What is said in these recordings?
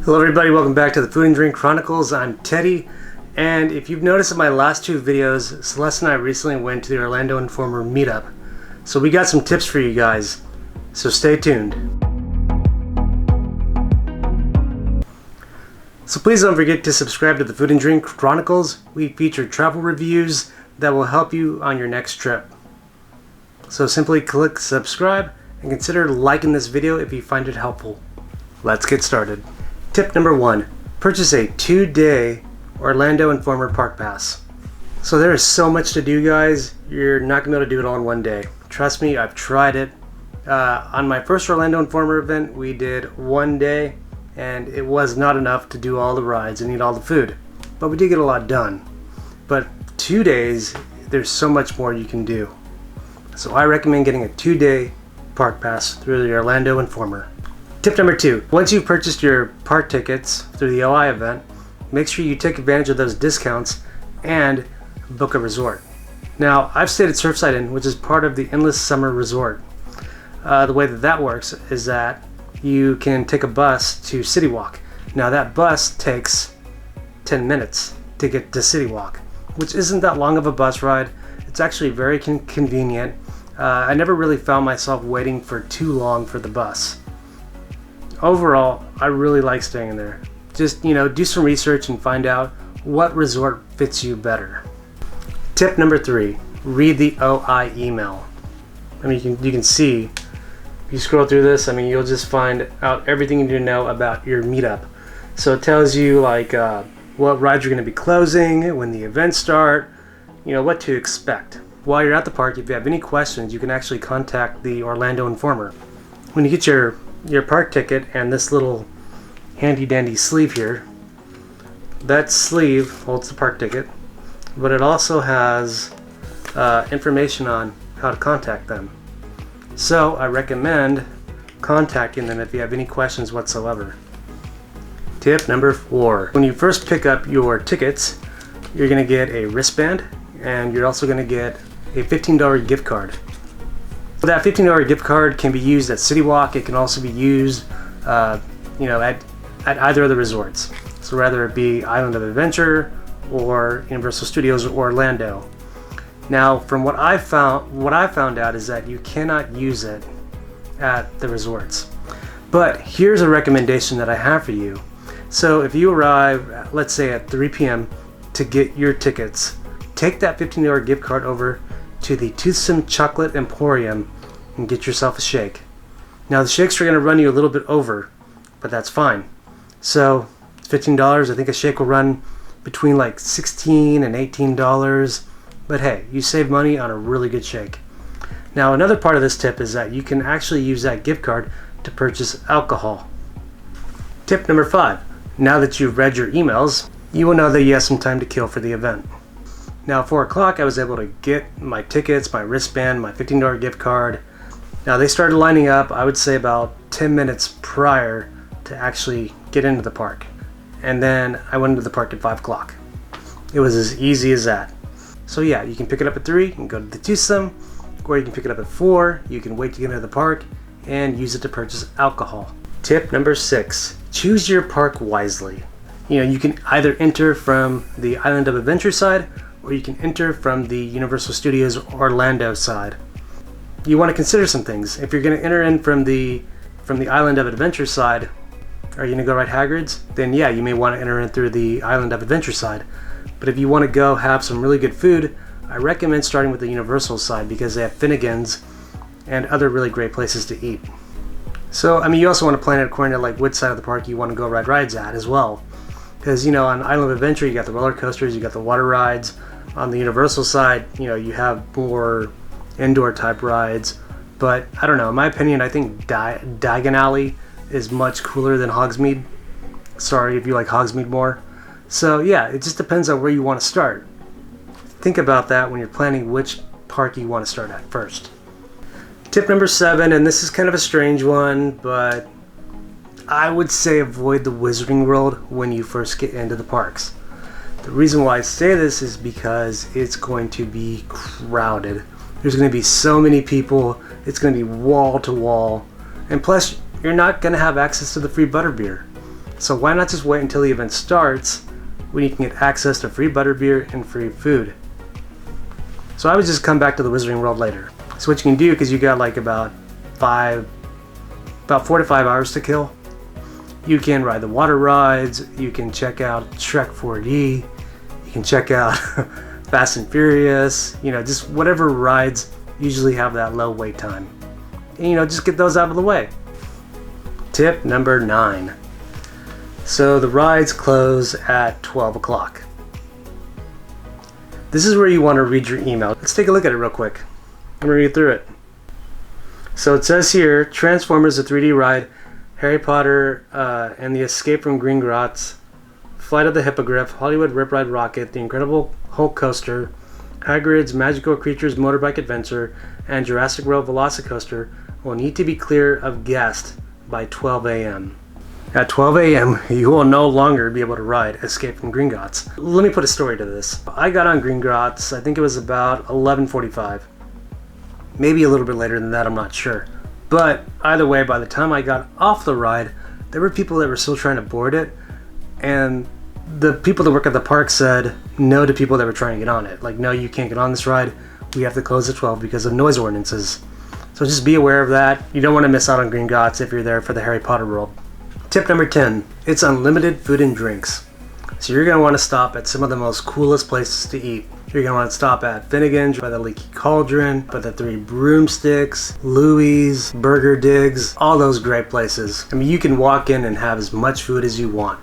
Hello everybody, welcome back to the Food and Drink Chronicles. I'm Teddy, and if you've noticed in my last two videos, Celeste and I recently went to the Orlando Informer Meetup. So we got some tips for you guys, so stay tuned. So please don't forget to subscribe to the Food and Drink Chronicles. We feature travel reviews that will help you on your next trip. So simply click subscribe and consider liking this video if you find it helpful. Let's get started. Tip number 1, purchase a 2-day Orlando Informer Park Pass. So there is so much to do, guys. You're not going to be able to do it all in one day. Trust me, I've tried it. On my first Orlando Informer event, we did 1 day, and it was not enough to do all the rides and eat all the food. But we did get a lot done. But 2 days, there's so much more you can do. So I recommend getting a 2-day Park Pass through the Orlando Informer. Tip number 2, once you've purchased your park tickets through the OI event, make sure you take advantage of those discounts and book a resort. Now, I've stayed at Surfside Inn, which is part of the Endless Summer Resort. The way that works is that you can take a bus to City Walk. Now, that bus takes 10 minutes to get to City Walk, which isn't that long of a bus ride. It's actually very convenient. I never really found myself waiting for too long for the bus. Overall, I really like staying there. Just, do some research and find out what resort fits you better. Tip number 3, read the OI email. I mean, you can see, if you scroll through this, you'll just find out everything you need to know about your meetup. So it tells you what rides are going to be closing, when the events start, what to expect. While you're at the park, if you have any questions, you can actually contact the Orlando Informer. When you get your park ticket and this little handy dandy sleeve here, that sleeve holds the park ticket, but it also has information on how to contact them. So I recommend contacting them if you have any questions whatsoever. Tip number 4, when you first pick up your tickets, you're going to get a wristband, and you're also going to get a $15 gift card. That $15 gift card can be used at City Walk. It can also be used, at either of the resorts. So whether it be Island of Adventure or Universal Studios Orlando. Now, from what I found out is that you cannot use it at the resorts. But here's a recommendation that I have for you. So if you arrive, let's say at 3 p.m. to get your tickets, take that $15 gift card over to the Toothsome Chocolate Emporium and get yourself a shake. Now the shakes are going to run you a little bit over, but that's fine. So it's $15. I think a shake will run between like $16 and $18, but hey, you save money on a really good shake. Now another part of this tip is that you can actually use that gift card to purchase alcohol. Tip number 5, now that you've read your emails, you will know that you have some time to kill for the event. Now at 4 o'clock, I was able to get my tickets, my wristband, my $15 gift card. Now they started lining up, I would say about 10 minutes prior to actually get into the park. And then I went into the park at 5 o'clock. It was as easy as that. So yeah, you can pick it up at 3 and go to the Toothsome, or you can pick it up at 4, you can wait to get into the park and use it to purchase alcohol. Tip number 6, choose your park wisely. You can either enter from the Island of Adventure side, or you can enter from the Universal Studios Orlando side. You want to consider some things. If you're going to enter in from the Island of Adventure side, are you going to go ride Hagrid's? Then yeah, you may want to enter in through the Island of Adventure side. But if you want to go have some really good food, I recommend starting with the Universal side because they have Finnegan's and other really great places to eat. So, you also want to plan it according to which side of the park you want to go ride rides at as well. Because, on Island of Adventure, you got the roller coasters, you got the water rides. On the Universal side, you have more indoor type rides. But I don't know, in my opinion, I think Diagon Alley is much cooler than Hogsmeade. Sorry if you like Hogsmeade more. So yeah, it just depends on where you want to start. Think about that when you're planning which park you want to start at first. Tip number 7, and this is kind of a strange one, but I would say avoid the Wizarding World when you first get into the parks. The reason why I say this is because it's going to be crowded. There's going to be so many people, it's going to be wall to wall, and plus you're not going to have access to the free butterbeer. So why not just wait until the event starts when you can get access to free butterbeer and free food? So I would just come back to the Wizarding World later. So what you can do, because you got like about 4 to 5 hours to kill, you can ride the water rides, you can check out Shrek 4D, you can check out Fast and Furious, just whatever rides usually have that low wait time. And just get those out of the way. Tip number 9. So the rides close at 12 o'clock. This is where you want to read your email. Let's take a look at it real quick. I'm going to read through it. So it says here, Transformers, the 3D ride, Harry Potter and the Escape from Gringotts, Flight of the Hippogriff, Hollywood Rip Ride Rocket, The Incredible Hulk Coaster, Hagrid's Magical Creatures Motorbike Adventure, and Jurassic World Velocicoaster will need to be clear of guests by 12 a.m. At 12 a.m., you will no longer be able to ride Escape from Gringotts. Let me put a story to this. I got on Gringotts, I think it was about 11:45. Maybe a little bit later than that, I'm not sure. But either way, by the time I got off the ride, there were people that were still trying to board it, and the people that work at the park said no to people that were trying to get on it. Like, no, you can't get on this ride. We have to close at 12 because of noise ordinances. So just be aware of that. You don't want to miss out on Gringotts if you're there for the Harry Potter world. Tip number 10, it's unlimited food and drinks. So you're going to want to stop at some of the most coolest places to eat. You're going to want to stop at Finnegan's, by the Leaky Cauldron, by the Three Broomsticks, Louie's, Burger Digs, all those great places. I mean, you can walk in and have as much food as you want.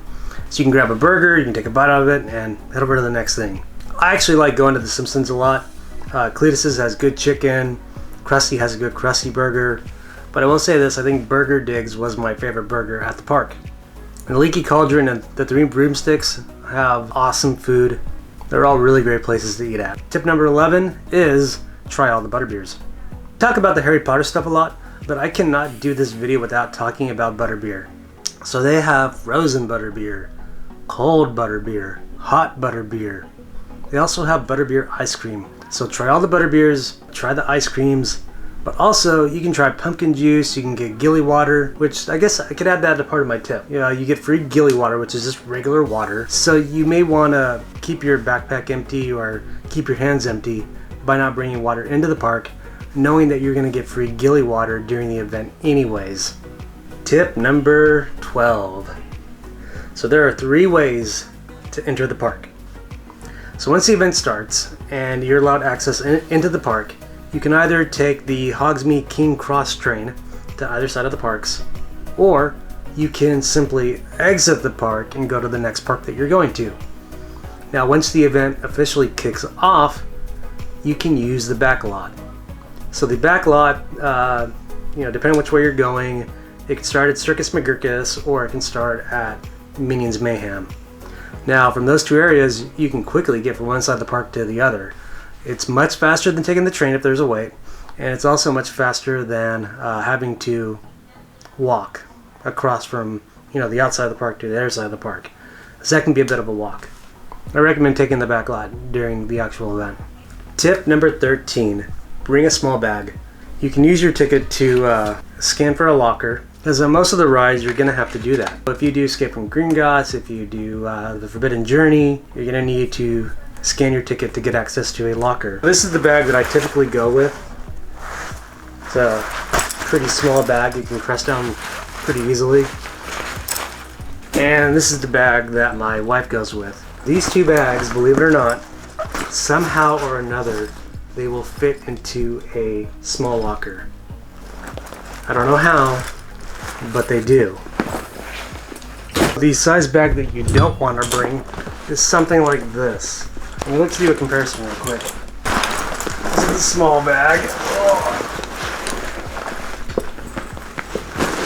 So you can grab a burger, you can take a bite out of it, and head over to the next thing. I actually like going to the Simpsons a lot. Cletus's has good chicken, Krusty has a good Krusty burger. But I will say this, I think Burger Digs was my favorite burger at the park. And the Leaky Cauldron and the Three Broomsticks have awesome food. They're all really great places to eat at. Tip number 11 is try all the butterbeers. Talk about the Harry Potter stuff a lot, but I cannot do this video without talking about butterbeer. So they have frozen butterbeer, cold butterbeer, hot butterbeer. They also have butterbeer ice cream. So try all the butterbeers, try the ice creams, but also you can try pumpkin juice, you can get gilly water, which I guess I could add that to part of my tip. You get free gilly water, which is just regular water. So you may want to keep your backpack empty or keep your hands empty by not bringing water into the park, knowing that you're going to get free gilly water during the event anyways. Tip number 12. So there are 3 ways to enter the park. So once the event starts and you're allowed access into the park, you can either take the Hogsmeade King Cross train to either side of the parks, or you can simply exit the park and go to the next park that you're going to. Now, once the event officially kicks off, you can use the back lot. So the back lot, depending which way you're going, it can start at Circus McGurkus or it can start at Minions Mayhem. Now, from those 2 areas, you can quickly get from one side of the park to the other. It's much faster than taking the train if there's a wait, and it's also much faster than having to walk across from the outside of the park to the other side of the park. So that can be a bit of a walk. I recommend taking the back lot during the actual event. Tip number 13, bring a small bag. You can use your ticket to scan for a locker, because on most of the rides you're going to have to do that. If you do Escape from Gringotts, if you do the Forbidden Journey, you're going to need to scan your ticket to get access to a locker. This is the bag that I typically go with. It's a pretty small bag, you can press down pretty easily. And this is the bag that my wife goes with. These 2 bags, believe it or not, somehow or another, they will fit into a small locker. I don't know how, but they do. The size bag that you don't want to bring is something like this. And let's do a comparison real quick. This is a small bag.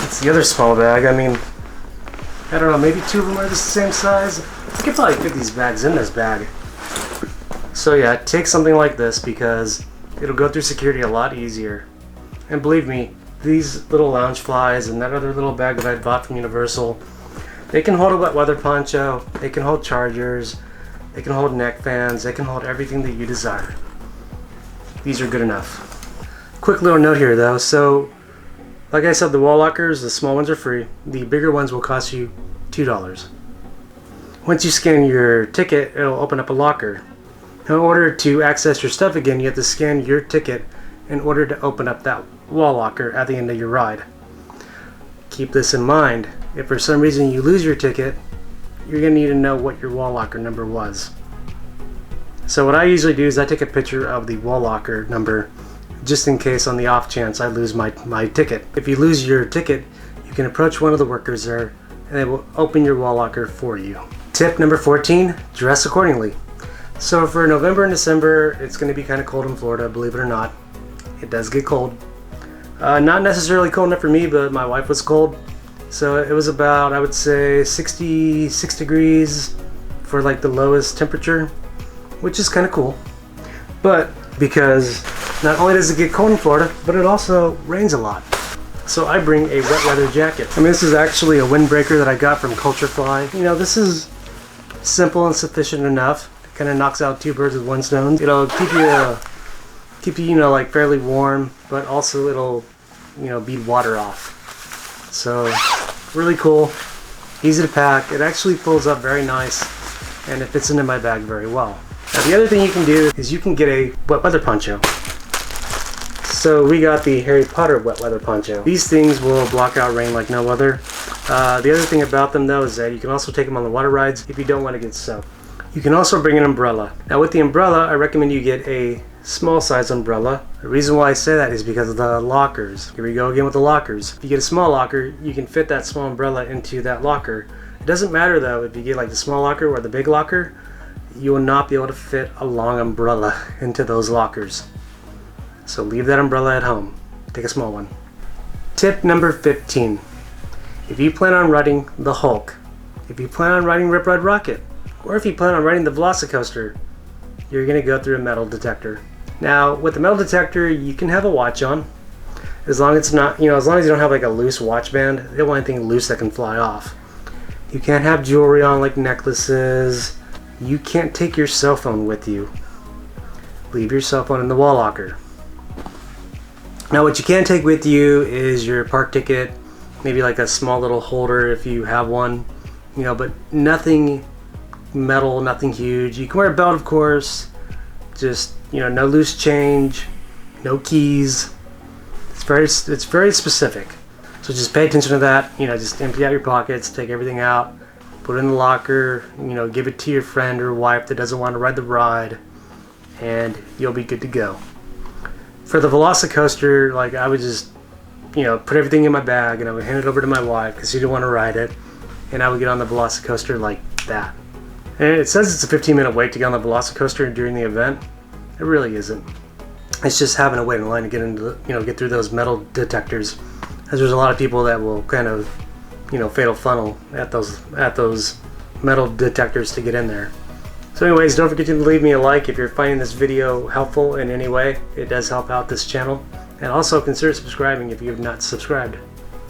It's the other small bag. I mean, I don't know, maybe 2 of them are the same size. I could probably fit these bags in this bag. So yeah, take something like this because it'll go through security a lot easier. And believe me, these little lounge flies and that other little bag that I bought from Universal, they can hold a wet weather poncho, they can hold chargers, they can hold neck fans, they can hold everything that you desire. These are good enough. Quick little note here though, so like I said, the wall lockers, the small ones are free. The bigger ones will cost you $2. Once you scan your ticket, it'll open up a locker. In order to access your stuff again, you have to scan your ticket in order to open up that wall locker at the end of your ride. Keep this in mind. If for some reason you lose your ticket, you're going to need to know what your wall locker number was. So what I usually do is I take a picture of the wall locker number just in case on the off chance I lose my ticket. If you lose your ticket, you can approach one of the workers there and they will open your wall locker for you. Tip number 14, dress accordingly. So for November and December, it's going to be kind of cold in Florida, believe it or not. It does get cold. Not necessarily cold enough for me, but my wife was cold. So it was about, I would say, 66 degrees for like the lowest temperature, which is kind of cool. But because not only does it get cold in Florida, but it also rains a lot. So I bring a wet weather jacket. I mean, this is actually a windbreaker that I got from Culture Fly. You know, this is simple and sufficient enough. Kind of knocks out two birds with one stone. It'll keep you, you know, like fairly warm, but also it'll, you know, bead water off. So really cool, easy to pack. It actually pulls up very nice, and it fits into my bag very well. Now the other thing you can do is you can get a wet weather poncho. So we got the Harry Potter wet weather poncho. These things will block out rain like no other. The other thing about them though is that you can also take them on the water rides if you don't want to get soaked. You can also bring an umbrella. Now with the umbrella, I recommend you get a small size umbrella. The reason why I say that is because of the lockers. Here we go again with the lockers. If you get a small locker, you can fit that small umbrella into that locker. It doesn't matter though, if you get like the small locker or the big locker, you will not be able to fit a long umbrella into those lockers. So leave that umbrella at home. Take a small one. Tip number 15. If you plan on riding the Hulk, if you plan on riding Rip Ride Rocket, or if you plan on riding the Velocicoaster, you're going to go through a metal detector. Now, with the metal detector, you can have a watch on, as long as it's not, you know, as long as you don't have like a loose watch band. They don't want anything loose that can fly off. You can't have jewelry on like necklaces. You can't take your cell phone with you. Leave your cell phone in the wall locker. Now, what you can take with you is your park ticket, maybe like a small little holder if you have one, you know, but nothing metal, nothing huge. You can wear a belt, of course, just, you know, no loose change, no keys. It's very specific, so just pay attention to that. You know, just empty out your pockets, take everything out, put it in the locker, you know, give it to your friend or wife that doesn't want to ride the ride, and you'll be good to go. For the Velocicoaster, like, I would just, you know, put everything in my bag and I would hand it over to my wife because she didn't want to ride it, and I would get on the Velocicoaster like that. And it says it's a 15-minute wait to get on the Velocicoaster during the event. It really isn't. It's just having to wait in line to get into, you know, get through those metal detectors, as there's a lot of people that will kind of, you know, fatal funnel at those metal detectors to get in there. So anyways, don't forget to leave me a like if you're finding this video helpful in any way. It does help out this channel. And also consider subscribing if you have not subscribed.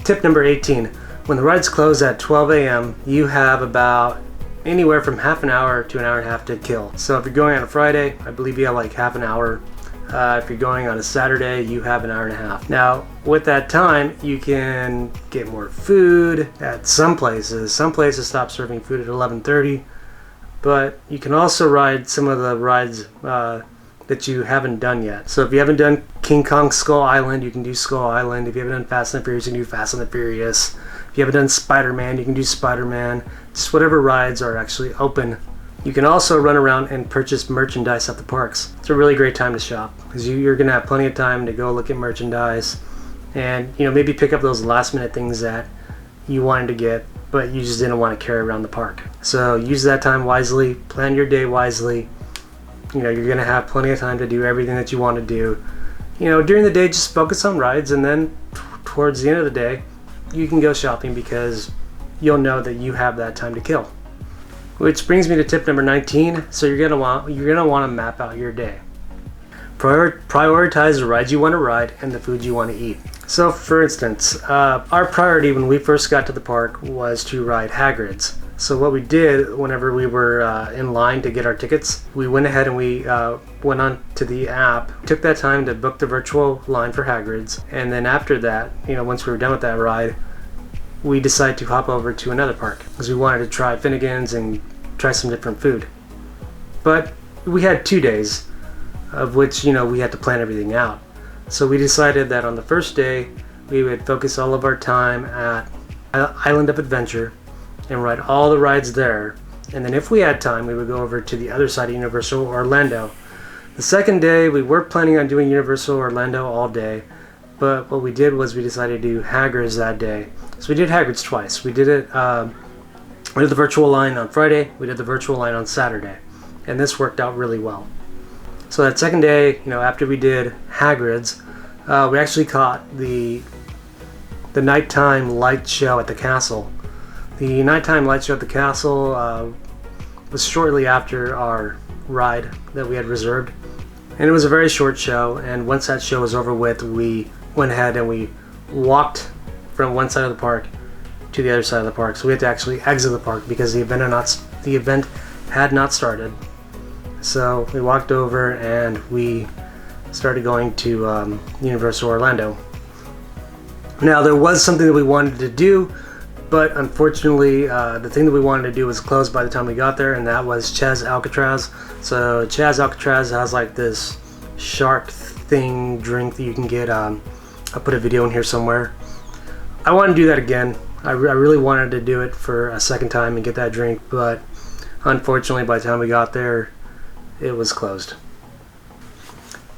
Tip number 18. When the rides close at 12 a.m., you have about anywhere from half an hour to an hour and a half to kill. So if you're going on a Friday, I believe you have like half an hour. If you're going on a Saturday, you have an hour and a half. Now, with that time, you can get more food at some places. Some places stop serving food at 11:30, but you can also ride some of the rides that you haven't done yet. So if you haven't done King Kong Skull Island, you can do Skull Island. If you haven't done Fast and the Furious, you can do Fast and the Furious. If you haven't done Spider-Man, you can do Spider-Man. Just whatever rides are actually open. You can also run around and purchase merchandise at the parks. It's a really great time to shop because you're going to have plenty of time to go look at merchandise and, you know, maybe pick up those last minute things that you wanted to get but you just didn't want to carry around the park. So use that time wisely, plan your day wisely. You know, you're going to have plenty of time to do everything that you want to do. You know, during the day, just focus on rides, and then towards the end of the day, you can go shopping because you'll know that you have that time to kill. Which brings me to tip number 19. So you're gonna want to map out your day. Prioritize the rides you want to ride and the foods you want to eat. So for instance, our priority when we first got to the park was to ride Hagrid's. So what we did whenever we were in line to get our tickets, we went ahead and we went on to the app, took that time to book the virtual line for Hagrid's, and then after that, you know, once we were done with that ride, we decided to hop over to another park because we wanted to try Finnegan's and try some different food. But we had 2 days, of which, we had to plan everything out. So we decided that on the first day, we would focus all of our time at Island of Adventure and ride all the rides there. And then if we had time, we would go over to the other side of Universal Orlando. The second day, we were planning on doing Universal Orlando all day, but what we did was we decided to do Hagrid's that day. So we did Hagrid's twice. We did the virtual line on Friday, we did the virtual line on Saturday, and this worked out really well. So that second day, after we did Hagrid's, we actually caught the nighttime light show at the castle. The nighttime light show at the castle was shortly after our ride that we had reserved, and it was a very short show. And once that show was over with, we went ahead and we walked from one side of the park to the other side of the park. So we had to actually exit the park because the event had not started. So we walked over and we started going to Universal Orlando. Now there was something that we wanted to do, but unfortunately the thing that we wanted to do was closed by the time we got there, and that was Chaz Alcatraz. So Chaz Alcatraz has like this shark thing drink that you can get. I'll put a video in here somewhere. I want to do that again. I really wanted to do it for a second time and get that drink, but unfortunately by the time we got there, it was closed.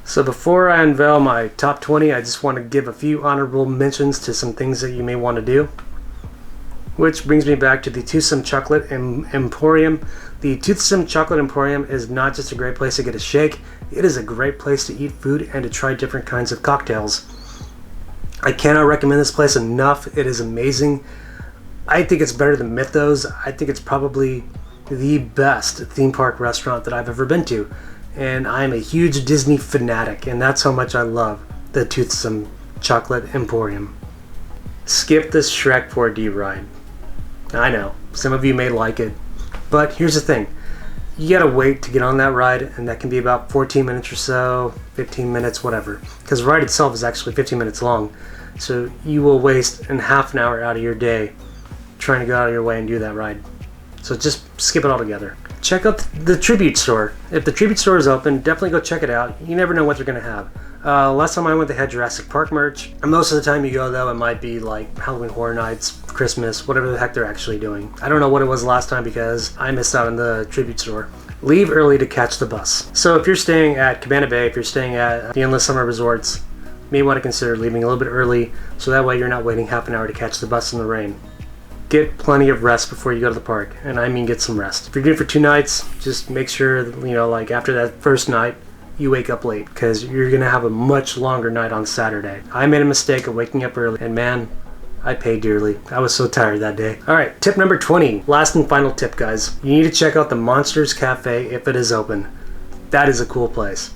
So before I unveil my top 20, I just want to give a few honorable mentions to some things that you may want to do. Which brings me back to the Toothsome Chocolate Emporium. The Toothsome Chocolate Emporium is not just a great place to get a shake, it is a great place to eat food and to try different kinds of cocktails. I cannot recommend this place enough. It is amazing. I think it's better than Mythos. I think it's probably the best theme park restaurant that I've ever been to. And I'm a huge Disney fanatic, and that's how much I love the Toothsome Chocolate Emporium. Skip this Shrek 4D ride. I know, some of you may like it, but here's the thing. You gotta wait to get on that ride, and that can be about 14 minutes or so, 15 minutes, whatever. Because the ride itself is actually 15 minutes long, so you will waste half an hour out of your day trying to go out of your way and do that ride. So just skip it altogether. Check out the Tribute Store. If the Tribute Store is open, definitely go check it out. You never know what they're going to have. Last time I went, they had Jurassic Park merch. And most of the time you go, though, it might be like Halloween Horror Nights, Christmas, whatever the heck they're actually doing. I don't know what it was last time because I missed out on the Tribute Store. Leave early to catch the bus. So if you're staying at Cabana Bay, if you're staying at the Endless Summer Resorts, you may want to consider leaving a little bit early so that way you're not waiting half an hour to catch the bus in the rain. Get plenty of rest before you go to the park, and I mean get some rest. If you're doing it for 2 nights, just make sure that, like after that first night, you wake up late because you're gonna have a much longer night on Saturday. I made a mistake of waking up early, and man, I paid dearly. I was so tired that day. All right, tip number 20, last and final tip, guys. You need to check out the Monsters Cafe if it is open. That is a cool place.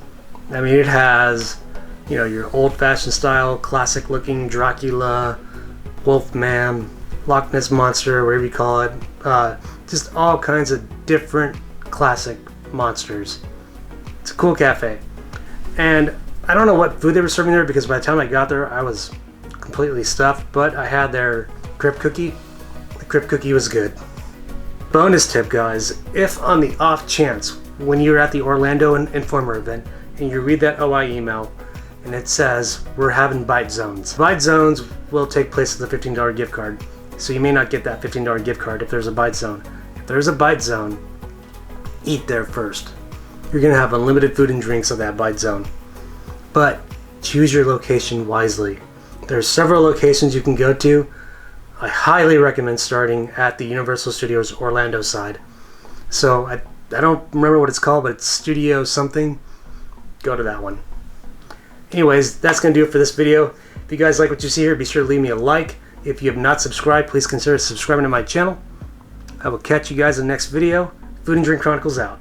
I mean, it has, your old-fashioned style, classic-looking Dracula, Wolfman, Loch Ness Monster, whatever you call it, just all kinds of different classic monsters. It's a cool cafe, and I don't know what food they were serving there because by the time I got there I was completely stuffed, but I had their crypt cookie. The crypt cookie was good. Bonus tip, guys, if on the off chance when you're at the Orlando Informer event and you read that OI email and it says we're having bite zones. Bite zones will take place with a $15 gift card. So you may not get that $15 gift card if there's a bite zone. If there's a bite zone, eat there first. You're going to have unlimited food and drinks at that bite zone. But choose your location wisely. There's several locations you can go to. I highly recommend starting at the Universal Studios Orlando side. So I don't remember what it's called, but it's Studio something. Go to that one. Anyways, that's going to do it for this video. If you guys like what you see here, be sure to leave me a like. If you have not subscribed, please consider subscribing to my channel. I will catch you guys in the next video. Food and Drink Chronicles out.